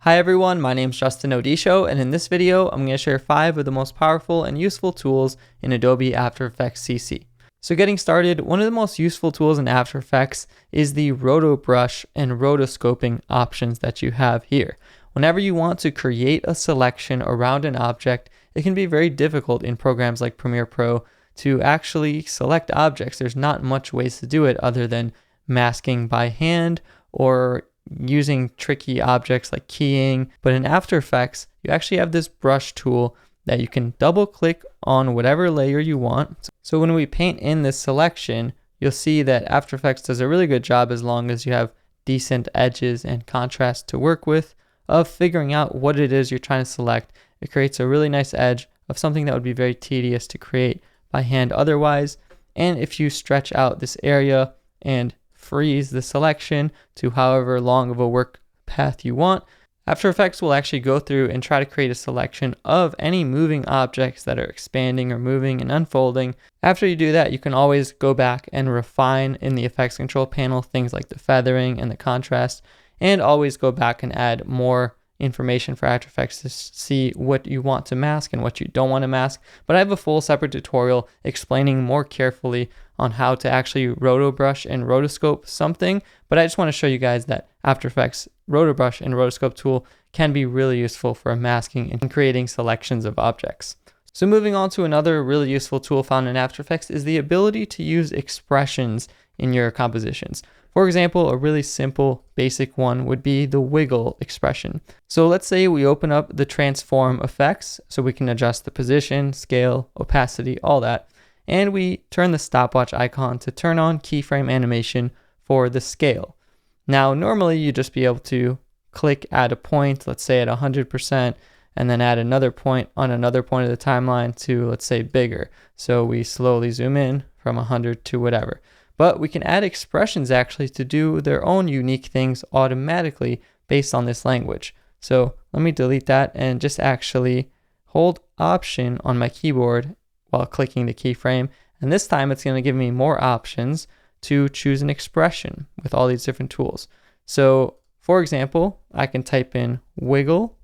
Hi everyone, my name is Justin Odisho, and in this video, I'm going to share 5 of the most powerful and useful tools in Adobe After Effects CC. So getting started, one of the most useful tools in After Effects is the Roto brush and rotoscoping options that you have here. Whenever you want to create a selection around an object, it can be very difficult in programs like Premiere Pro to actually select objects. There's not much ways to do it other than masking by hand or using tricky objects like keying. But in After Effects, you actually have this brush tool that you can double click on whatever layer you want. So when we paint in this selection, you'll see that After Effects does a really good job, as long as you have decent edges and contrast to work with, of figuring out what it is you're trying to select. It creates a really nice edge of something that would be very tedious to create by hand otherwise. And if you stretch out this area and freeze the selection to however long of a work path you want, After Effects will actually go through and try to create a selection of any moving objects that are expanding or moving and unfolding. After you do that, you can always go back and refine in the effects control panel things like the feathering and the contrast, and always go back and add more information for After Effects to see what you want to mask and what you don't want to mask. But I have a full separate tutorial explaining more carefully on how to actually roto brush and rotoscope something. But I just want to show you guys that After Effects roto brush and rotoscope tool can be really useful for masking and creating selections of objects. So moving on to another really useful tool found in After Effects is the ability to use expressions in your compositions. For example, a really simple basic one would be the wiggle expression. So let's say we open up the transform effects, so we can adjust the position, scale, opacity, all that. And we turn the stopwatch icon to turn on keyframe animation for the scale. Now, normally you'd just be able to click add a point, let's say at 100%, and then add another point on another point of the timeline to, let's say, bigger. So we slowly zoom in from 100 to whatever. But we can add expressions actually to do their own unique things automatically based on this language. So let me delete that and just actually hold Option on my keyboard while clicking the keyframe. And this time it's going to give me more options to choose an expression with all these different tools. So for example, I can type in wiggle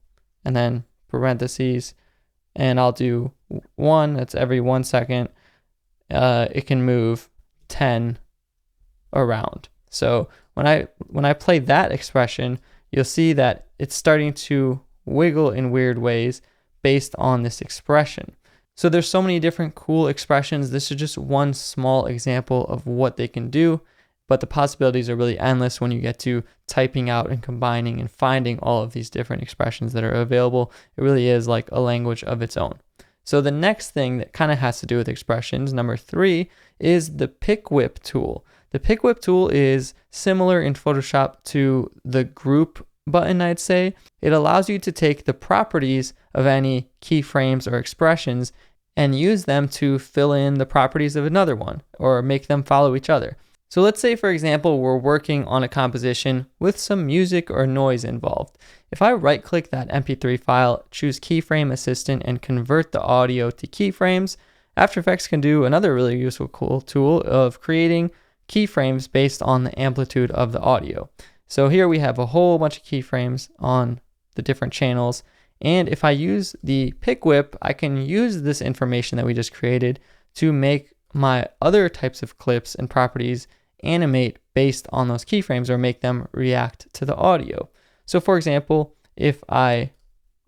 and then parentheses, and I'll do 1, that's every 1 second. It can move 10 around. So when I play that expression, you'll see that it's starting to wiggle in weird ways based on this expression. So there's so many different cool expressions. This is just one small example of what they can do, but the possibilities are really endless when you get to typing out and combining and finding all of these different expressions that are available. It really is like a language of its own. So the next thing that kind of has to do with expressions, number 3, is the pick whip tool. The pick whip tool is similar in Photoshop to the group button, I'd say. It allows you to take the properties of any keyframes or expressions and use them to fill in the properties of another one or make them follow each other. So let's say, for example, we're working on a composition with some music or noise involved. If I right-click that MP3 file, choose Keyframe Assistant, and convert the audio to keyframes, After Effects can do another really useful cool tool of creating keyframes based on the amplitude of the audio. So here we have a whole bunch of keyframes on the different channels. And if I use the pick whip, I can use this information that we just created to make my other types of clips and properties animate based on those keyframes or make them react to the audio. So for example, if I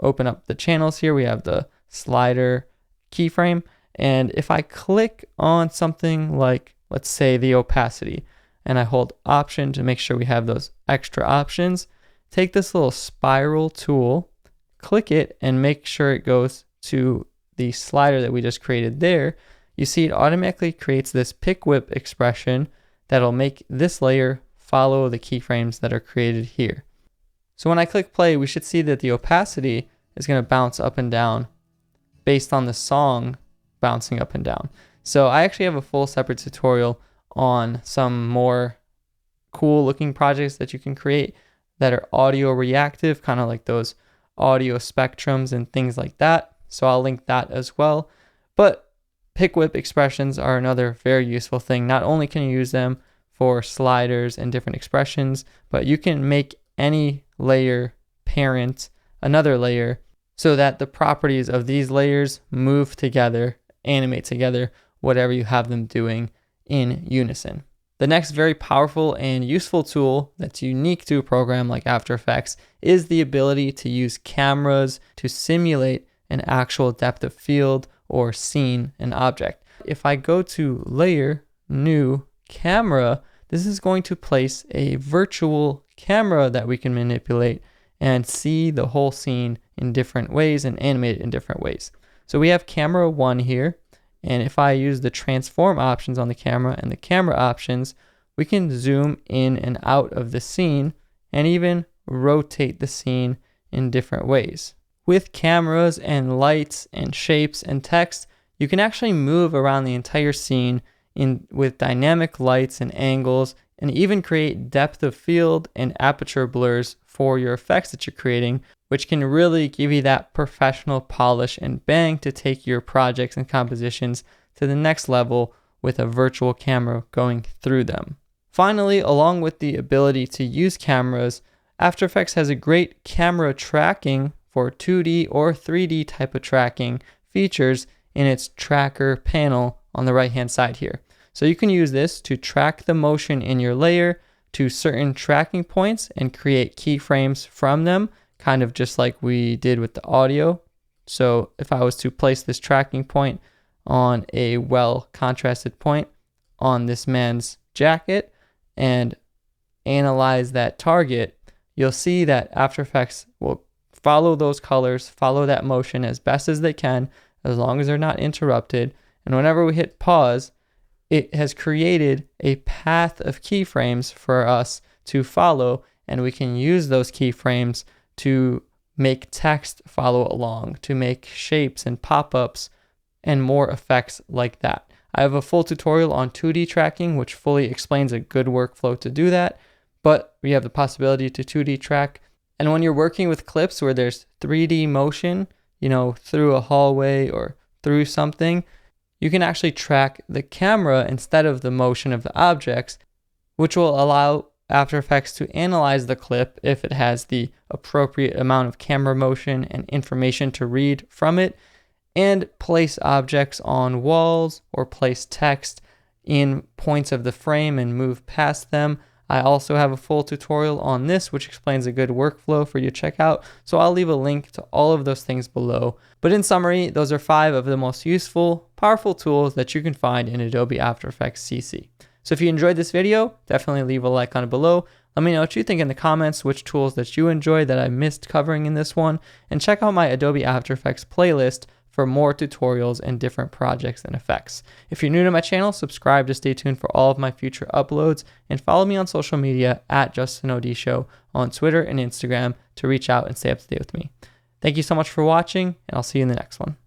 open up the channels here, we have the slider keyframe. And if I click on something like, let's say, the opacity, and I hold Option to make sure we have those extra options, take this little spiral tool, click it, and make sure it goes to the slider that we just created there. You see it automatically creates this pick whip expression that'll make this layer follow the keyframes that are created here. So when I click play, we should see that the opacity is going to bounce up and down based on the song bouncing up and down. So I actually have a full separate tutorial on some more cool looking projects that you can create that are audio reactive, kind of like those audio spectrums and things like that. So I'll link that as well. But pick whip expressions are another very useful thing. Not only can you use them for sliders and different expressions, but you can make any layer parent another layer so that the properties of these layers move together, animate together, whatever you have them doing in unison. The next very powerful and useful tool that's unique to a program like After Effects is the ability to use cameras to simulate an actual depth of field or scene, an object. If I go to Layer, New, Camera, this is going to place a virtual camera that we can manipulate and see the whole scene in different ways and animate it in different ways. So we have camera 1 here, and if I use the transform options on the camera and the camera options, we can zoom in and out of the scene and even rotate the scene in different ways. With cameras and lights and shapes and text, you can actually move around the entire scene with dynamic lights and angles, and even create depth of field and aperture blurs for your effects that you're creating, which can really give you that professional polish and bang to take your projects and compositions to the next level with a virtual camera going through them. Finally, along with the ability to use cameras, After Effects has a great camera tracking for 2D or 3D type of tracking features in its tracker panel on the right hand side here. So you can use this to track the motion in your layer to certain tracking points and create keyframes from them, kind of just like we did with the audio. So if I was to place this tracking point on a well contrasted point on this man's jacket and analyze that target, you'll see that After Effects will follow those colors, follow that motion as best as they can, as long as they're not interrupted. And whenever we hit pause, it has created a path of keyframes for us to follow, and we can use those keyframes to make text follow along, to make shapes and pop-ups and more effects like that. I have a full tutorial on 2D tracking, which fully explains a good workflow to do that, but we have the possibility to 2D track. And when you're working with clips where there's 3D motion, through a hallway or through something, you can actually track the camera instead of the motion of the objects, which will allow After Effects to analyze the clip if it has the appropriate amount of camera motion and information to read from it, and place objects on walls or place text in points of the frame and move past them. I also have a full tutorial on this, which explains a good workflow for you to check out. So I'll leave a link to all of those things below. But in summary, those are 5 of the most useful, powerful tools that you can find in Adobe After Effects CC. So if you enjoyed this video, definitely leave a like on it below. Let me know what you think in the comments, which tools that you enjoyed that I missed covering in this one. And check out my Adobe After Effects playlist for more tutorials and different projects and effects. If you're new to my channel, subscribe to stay tuned for all of my future uploads, and follow me on social media at Odisho on Twitter and Instagram to reach out and stay up to date with me. Thank you so much for watching, and I'll see you in the next one.